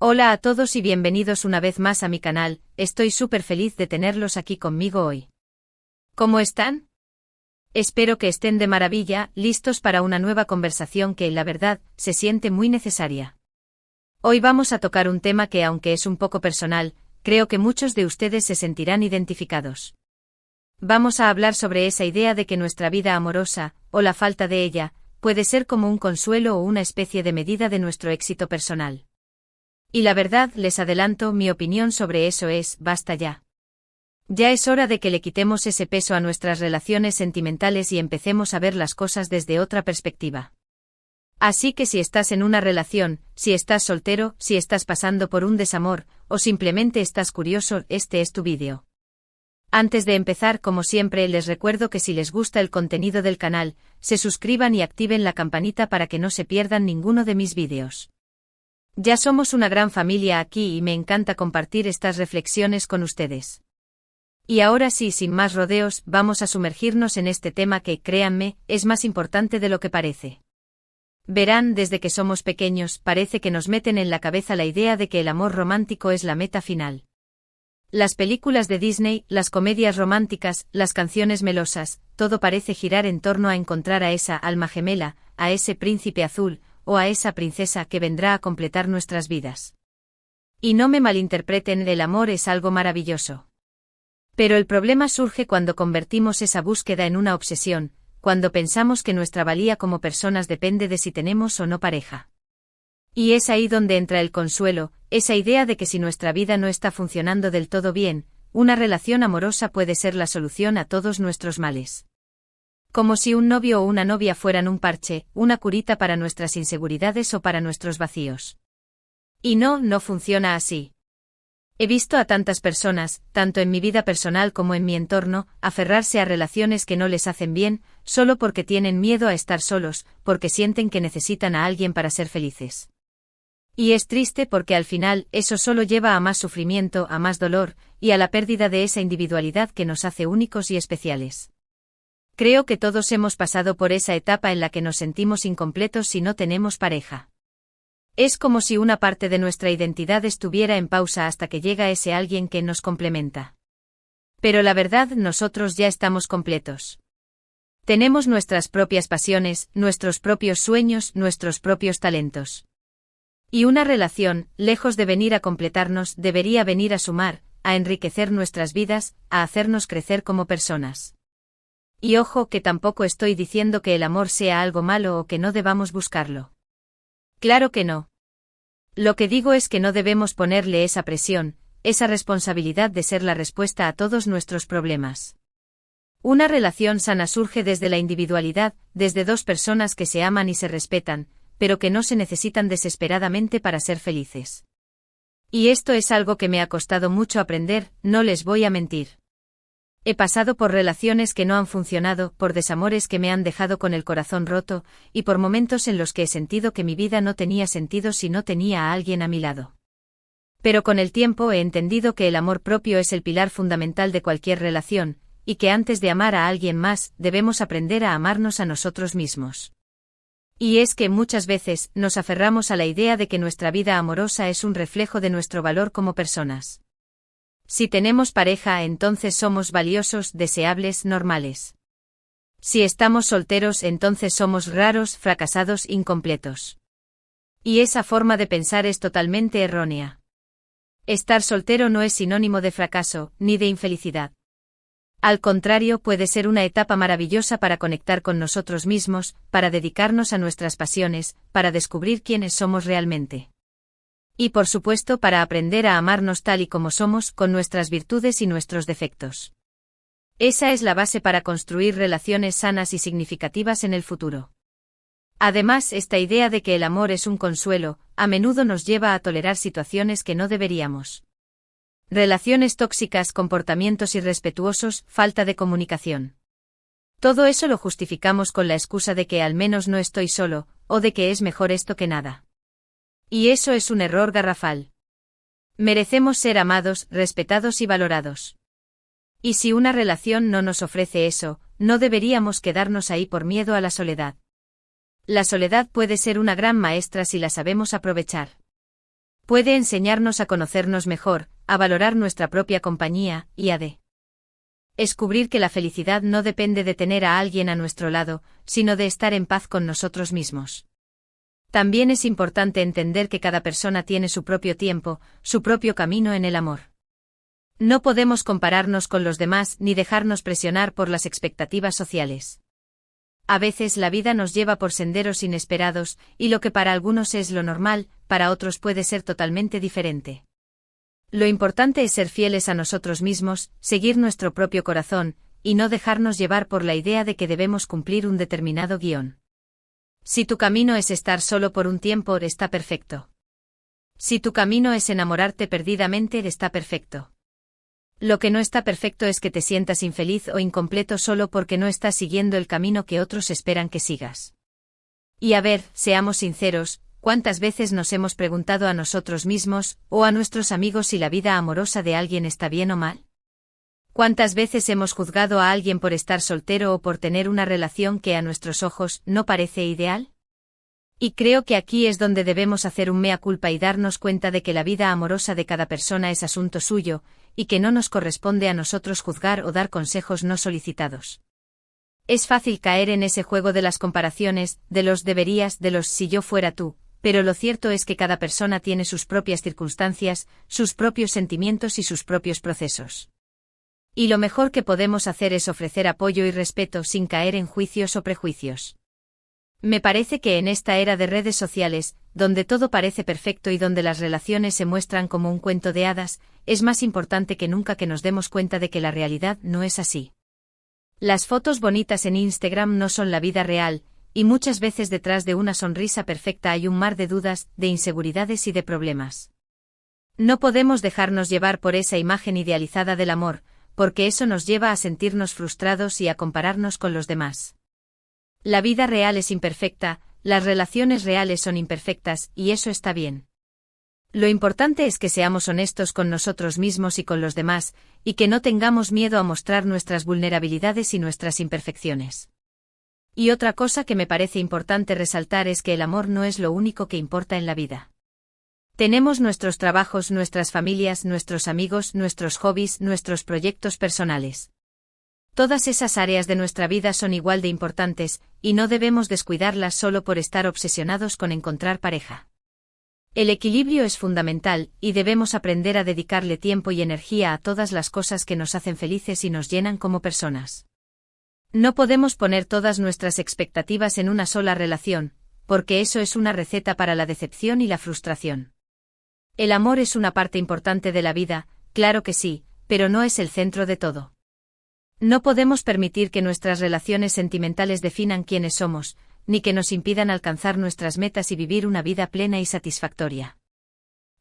Hola a todos y bienvenidos una vez más a mi canal, estoy súper feliz de tenerlos aquí conmigo hoy. ¿Cómo están? Espero que estén de maravilla, listos para una nueva conversación que, la verdad, se siente muy necesaria. Hoy vamos a tocar un tema que, aunque es un poco personal, creo que muchos de ustedes se sentirán identificados. Vamos a hablar sobre esa idea de que nuestra vida amorosa, o la falta de ella, puede ser como un consuelo o una especie de medida de nuestro éxito personal. Y la verdad, les adelanto, mi opinión sobre eso es, basta ya. Ya es hora de que le quitemos ese peso a nuestras relaciones sentimentales y empecemos a ver las cosas desde otra perspectiva. Así que si estás en una relación, si estás soltero, si estás pasando por un desamor, o simplemente estás curioso, este es tu vídeo. Antes de empezar, como siempre, les recuerdo que si les gusta el contenido del canal, se suscriban y activen la campanita para que no se pierdan ninguno de mis vídeos. Ya somos una gran familia aquí y me encanta compartir estas reflexiones con ustedes. Y ahora sí, sin más rodeos, vamos a sumergirnos en este tema que, créanme, es más importante de lo que parece. Verán, desde que somos pequeños, parece que nos meten en la cabeza la idea de que el amor romántico es la meta final. Las películas de Disney, las comedias románticas, las canciones melosas, todo parece girar en torno a encontrar a esa alma gemela, a ese príncipe azul, o a esa princesa que vendrá a completar nuestras vidas. Y no me malinterpreten, el amor es algo maravilloso. Pero el problema surge cuando convertimos esa búsqueda en una obsesión, cuando pensamos que nuestra valía como personas depende de si tenemos o no pareja. Y es ahí donde entra el consuelo, esa idea de que si nuestra vida no está funcionando del todo bien, una relación amorosa puede ser la solución a todos nuestros males. Como si un novio o una novia fueran un parche, una curita para nuestras inseguridades o para nuestros vacíos. Y no funciona así. He visto a tantas personas, tanto en mi vida personal como en mi entorno, aferrarse a relaciones que no les hacen bien, solo porque tienen miedo a estar solos, porque sienten que necesitan a alguien para ser felices. Y es triste porque al final eso solo lleva a más sufrimiento, a más dolor, y a la pérdida de esa individualidad que nos hace únicos y especiales. Creo que todos hemos pasado por esa etapa en la que nos sentimos incompletos si no tenemos pareja. Es como si una parte de nuestra identidad estuviera en pausa hasta que llega ese alguien que nos complementa. Pero la verdad, nosotros ya estamos completos. Tenemos nuestras propias pasiones, nuestros propios sueños, nuestros propios talentos. Y una relación, lejos de venir a completarnos, debería venir a sumar, a enriquecer nuestras vidas, a hacernos crecer como personas. Y ojo que tampoco estoy diciendo que el amor sea algo malo o que no debamos buscarlo. Claro que no. Lo que digo es que no debemos ponerle esa presión, esa responsabilidad de ser la respuesta a todos nuestros problemas. Una relación sana surge desde la individualidad, desde dos personas que se aman y se respetan, pero que no se necesitan desesperadamente para ser felices. Y esto es algo que me ha costado mucho aprender, no les voy a mentir. He pasado por relaciones que no han funcionado, por desamores que me han dejado con el corazón roto, y por momentos en los que he sentido que mi vida no tenía sentido si no tenía a alguien a mi lado. Pero con el tiempo he entendido que el amor propio es el pilar fundamental de cualquier relación, y que antes de amar a alguien más, debemos aprender a amarnos a nosotros mismos. Y es que muchas veces nos aferramos a la idea de que nuestra vida amorosa es un reflejo de nuestro valor como personas. Si tenemos pareja, entonces somos valiosos, deseables, normales. Si estamos solteros, entonces somos raros, fracasados, incompletos. Y esa forma de pensar es totalmente errónea. Estar soltero no es sinónimo de fracaso, ni de infelicidad. Al contrario, puede ser una etapa maravillosa para conectar con nosotros mismos, para dedicarnos a nuestras pasiones, para descubrir quiénes somos realmente. Y por supuesto para aprender a amarnos tal y como somos, con nuestras virtudes y nuestros defectos. Esa es la base para construir relaciones sanas y significativas en el futuro. Además, esta idea de que el amor es un consuelo, a menudo nos lleva a tolerar situaciones que no deberíamos. Relaciones tóxicas, comportamientos irrespetuosos, falta de comunicación. Todo eso lo justificamos con la excusa de que al menos no estoy solo, o de que es mejor esto que nada. Y eso es un error garrafal. Merecemos ser amados, respetados y valorados. Y si una relación no nos ofrece eso, no deberíamos quedarnos ahí por miedo a la soledad. La soledad puede ser una gran maestra si la sabemos aprovechar. Puede enseñarnos a conocernos mejor, a valorar nuestra propia compañía, y a descubrir que la felicidad no depende de tener a alguien a nuestro lado, sino de estar en paz con nosotros mismos. También es importante entender que cada persona tiene su propio tiempo, su propio camino en el amor. No podemos compararnos con los demás ni dejarnos presionar por las expectativas sociales. A veces la vida nos lleva por senderos inesperados, y lo que para algunos es lo normal, para otros puede ser totalmente diferente. Lo importante es ser fieles a nosotros mismos, seguir nuestro propio corazón, y no dejarnos llevar por la idea de que debemos cumplir un determinado guión. Si tu camino es estar solo por un tiempo, está perfecto. Si tu camino es enamorarte perdidamente, está perfecto. Lo que no está perfecto es que te sientas infeliz o incompleto solo porque no estás siguiendo el camino que otros esperan que sigas. Y a ver, seamos sinceros, ¿cuántas veces nos hemos preguntado a nosotros mismos, o a nuestros amigos si la vida amorosa de alguien está bien o mal? ¿Cuántas veces hemos juzgado a alguien por estar soltero o por tener una relación que a nuestros ojos no parece ideal? Y creo que aquí es donde debemos hacer un mea culpa y darnos cuenta de que la vida amorosa de cada persona es asunto suyo, y que no nos corresponde a nosotros juzgar o dar consejos no solicitados. Es fácil caer en ese juego de las comparaciones, de los deberías, de los si yo fuera tú, pero lo cierto es que cada persona tiene sus propias circunstancias, sus propios sentimientos y sus propios procesos. Y lo mejor que podemos hacer es ofrecer apoyo y respeto sin caer en juicios o prejuicios. Me parece que en esta era de redes sociales, donde todo parece perfecto y donde las relaciones se muestran como un cuento de hadas, es más importante que nunca que nos demos cuenta de que la realidad no es así. Las fotos bonitas en Instagram no son la vida real, y muchas veces detrás de una sonrisa perfecta hay un mar de dudas, de inseguridades y de problemas. No podemos dejarnos llevar por esa imagen idealizada del amor, porque eso nos lleva a sentirnos frustrados y a compararnos con los demás. La vida real es imperfecta, las relaciones reales son imperfectas, y eso está bien. Lo importante es que seamos honestos con nosotros mismos y con los demás, y que no tengamos miedo a mostrar nuestras vulnerabilidades y nuestras imperfecciones. Y otra cosa que me parece importante resaltar es que el amor no es lo único que importa en la vida. Tenemos nuestros trabajos, nuestras familias, nuestros amigos, nuestros hobbies, nuestros proyectos personales. Todas esas áreas de nuestra vida son igual de importantes, y no debemos descuidarlas solo por estar obsesionados con encontrar pareja. El equilibrio es fundamental, y debemos aprender a dedicarle tiempo y energía a todas las cosas que nos hacen felices y nos llenan como personas. No podemos poner todas nuestras expectativas en una sola relación, porque eso es una receta para la decepción y la frustración. El amor es una parte importante de la vida, claro que sí, pero no es el centro de todo. No podemos permitir que nuestras relaciones sentimentales definan quiénes somos, ni que nos impidan alcanzar nuestras metas y vivir una vida plena y satisfactoria.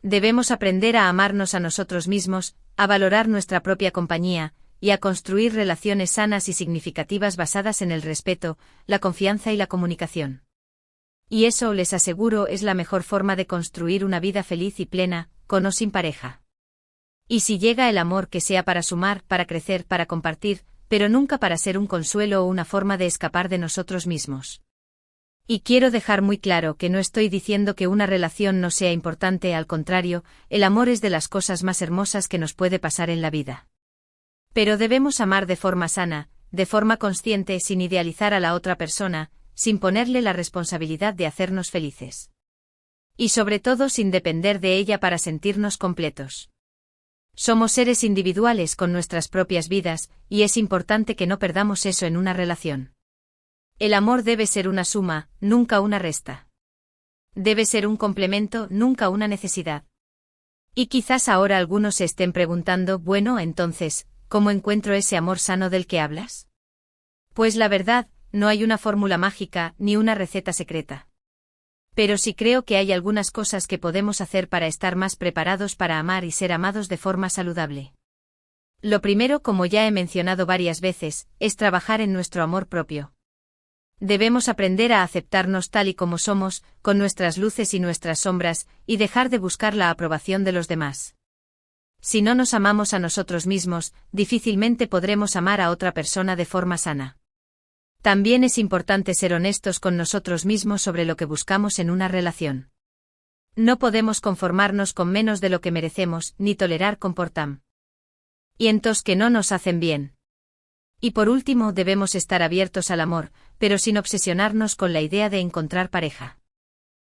Debemos aprender a amarnos a nosotros mismos, a valorar nuestra propia compañía, y a construir relaciones sanas y significativas basadas en el respeto, la confianza y la comunicación. Y eso, les aseguro, es la mejor forma de construir una vida feliz y plena, con o sin pareja. Y si llega el amor, que sea para sumar, para crecer, para compartir, pero nunca para ser un consuelo o una forma de escapar de nosotros mismos. Y quiero dejar muy claro que no estoy diciendo que una relación no sea importante, al contrario, el amor es de las cosas más hermosas que nos puede pasar en la vida. Pero debemos amar de forma sana, de forma consciente, sin idealizar a la otra persona, sin ponerle la responsabilidad de hacernos felices. Y sobre todo sin depender de ella para sentirnos completos. Somos seres individuales con nuestras propias vidas, y es importante que no perdamos eso en una relación. El amor debe ser una suma, nunca una resta. Debe ser un complemento, nunca una necesidad. Y quizás ahora algunos se estén preguntando, bueno, entonces, ¿cómo encuentro ese amor sano del que hablas? Pues la verdad, no hay una fórmula mágica, ni una receta secreta. Pero sí creo que hay algunas cosas que podemos hacer para estar más preparados para amar y ser amados de forma saludable. Lo primero, como ya he mencionado varias veces, es trabajar en nuestro amor propio. Debemos aprender a aceptarnos tal y como somos, con nuestras luces y nuestras sombras, y dejar de buscar la aprobación de los demás. Si no nos amamos a nosotros mismos, difícilmente podremos amar a otra persona de forma sana. También es importante ser honestos con nosotros mismos sobre lo que buscamos en una relación. No podemos conformarnos con menos de lo que merecemos, ni tolerar comportamientos que no nos hacen bien. Y por último, debemos estar abiertos al amor, pero sin obsesionarnos con la idea de encontrar pareja.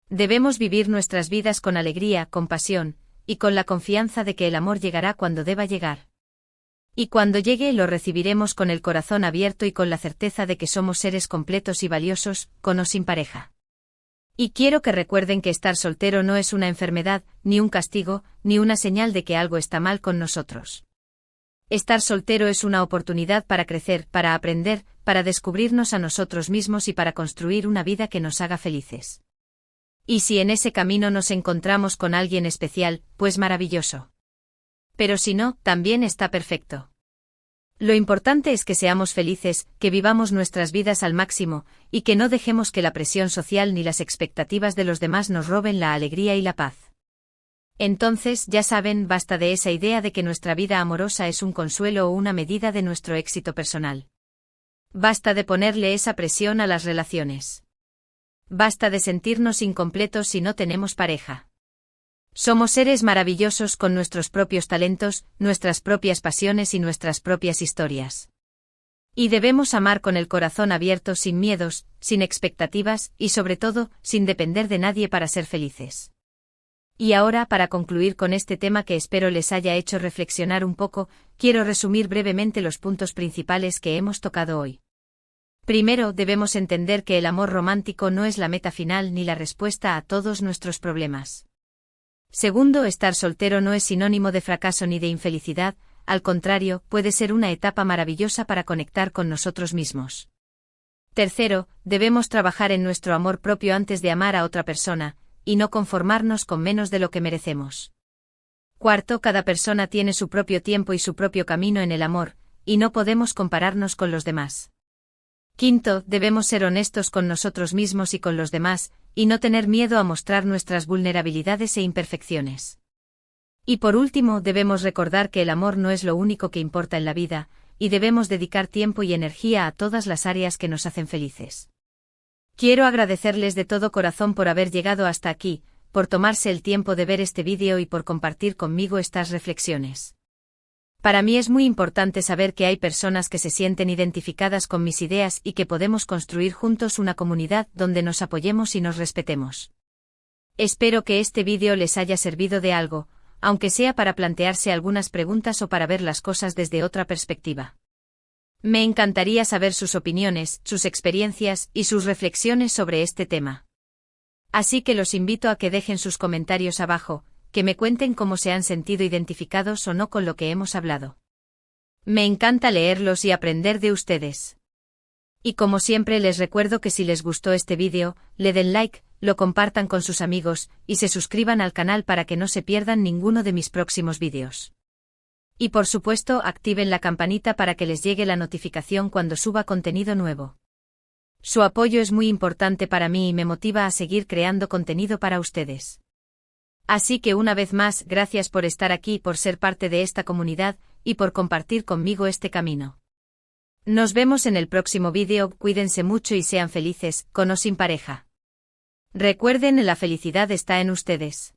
Debemos vivir nuestras vidas con alegría, con pasión, y con la confianza de que el amor llegará cuando deba llegar. Y cuando llegue lo recibiremos con el corazón abierto y con la certeza de que somos seres completos y valiosos, con o sin pareja. Y quiero que recuerden que estar soltero no es una enfermedad, ni un castigo, ni una señal de que algo está mal con nosotros. Estar soltero es una oportunidad para crecer, para aprender, para descubrirnos a nosotros mismos y para construir una vida que nos haga felices. Y si en ese camino nos encontramos con alguien especial, pues maravilloso. Pero si no, también está perfecto. Lo importante es que seamos felices, que vivamos nuestras vidas al máximo, y que no dejemos que la presión social ni las expectativas de los demás nos roben la alegría y la paz. Entonces, ya saben, basta de esa idea de que nuestra vida amorosa es un consuelo o una medida de nuestro éxito personal. Basta de ponerle esa presión a las relaciones. Basta de sentirnos incompletos si no tenemos pareja. Somos seres maravillosos con nuestros propios talentos, nuestras propias pasiones y nuestras propias historias. Y debemos amar con el corazón abierto, sin miedos, sin expectativas y sobre todo, sin depender de nadie para ser felices. Y ahora, para concluir con este tema que espero les haya hecho reflexionar un poco, quiero resumir brevemente los puntos principales que hemos tocado hoy. Primero, debemos entender que el amor romántico no es la meta final ni la respuesta a todos nuestros problemas. Segundo, estar soltero no es sinónimo de fracaso ni de infelicidad, al contrario, puede ser una etapa maravillosa para conectar con nosotros mismos. Tercero, debemos trabajar en nuestro amor propio antes de amar a otra persona, y no conformarnos con menos de lo que merecemos. Cuarto, cada persona tiene su propio tiempo y su propio camino en el amor, y no podemos compararnos con los demás. Quinto, debemos ser honestos con nosotros mismos y con los demás, y no tener miedo a mostrar nuestras vulnerabilidades e imperfecciones. Y por último, debemos recordar que el amor no es lo único que importa en la vida, y debemos dedicar tiempo y energía a todas las áreas que nos hacen felices. Quiero agradecerles de todo corazón por haber llegado hasta aquí, por tomarse el tiempo de ver este vídeo y por compartir conmigo estas reflexiones. Para mí es muy importante saber que hay personas que se sienten identificadas con mis ideas y que podemos construir juntos una comunidad donde nos apoyemos y nos respetemos. Espero que este vídeo les haya servido de algo, aunque sea para plantearse algunas preguntas o para ver las cosas desde otra perspectiva. Me encantaría saber sus opiniones, sus experiencias y sus reflexiones sobre este tema. Así que los invito a que dejen sus comentarios abajo, que me cuenten cómo se han sentido identificados o no con lo que hemos hablado. Me encanta leerlos y aprender de ustedes. Y como siempre les recuerdo que si les gustó este vídeo, le den like, lo compartan con sus amigos, y se suscriban al canal para que no se pierdan ninguno de mis próximos vídeos. Y por supuesto, activen la campanita para que les llegue la notificación cuando suba contenido nuevo. Su apoyo es muy importante para mí y me motiva a seguir creando contenido para ustedes. Así que una vez más, gracias por estar aquí, por ser parte de esta comunidad, y por compartir conmigo este camino. Nos vemos en el próximo vídeo, cuídense mucho y sean felices, con o sin pareja. Recuerden, la felicidad está en ustedes.